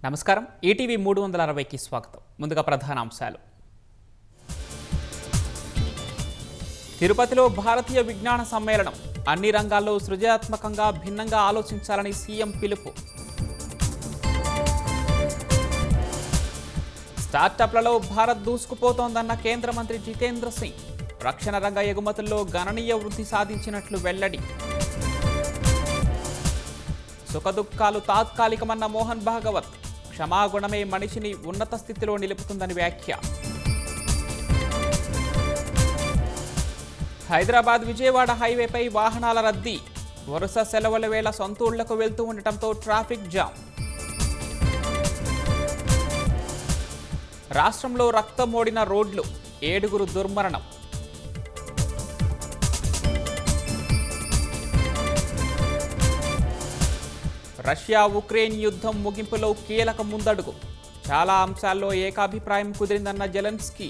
నమస్కారం ఈటీవీ 360కి స్వాగతం. ముందుగా ప్రధానాంశాలు. తిరుపతిలో భారతీయ విజ్ఞాన సమ్మేళనం. అన్ని రంగాల్లో సృజనాత్మకంగా భిన్నంగా ఆలోచించాలని సీఎం పిలుపు. స్టార్టప్లలో భారత్ దూసుకుపోతోందన్న కేంద్ర మంత్రి జితేంద్ర సింగ్. రక్షణ రంగ ఎగుమతుల్లో గణనీయ వృద్ధి సాధించినట్లు వెల్లడి. సుఖదుఖాలు తాత్కాలికమన్న మోహన్ భాగవత్. క్షమాగుణమే మనిషిని ఉన్నత స్థితిలో నిలుపుతుందని వ్యాఖ్య. హైదరాబాద్ విజయవాడ హైవేపై వాహనాల రద్దీ. వరుస సెలవుల వేళ సొంతూళ్లకు వెళ్తూ ఉండటంతో ట్రాఫిక్ జామ్. రాష్ట్రంలో రక్తమోడిన రోడ్లు. 7 దుర్మరణం. రష్యా ఉక్రెయిన్ యుద్ధం ముగింపులో కీలక ముందడుగు. చాలా అంశాల్లో ఏకాభిప్రాయం కుదిరిందన్న జెలెన్స్కీ.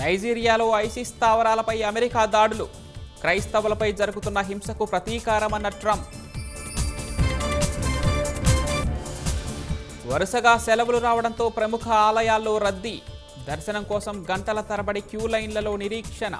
నైజీరియాలో ఐసిస్ స్థావరాలపై అమెరికా దాడులు. క్రైస్తవులపై జరుగుతున్న హింసకు ప్రతీకారమన్న ట్రంప్. వరుసగా సెలవులు రావడంతో ప్రముఖ ఆలయాల్లో రద్దీ. దర్శనం కోసం గంటల తరబడి క్యూ లైన్లలో నిరీక్షణ.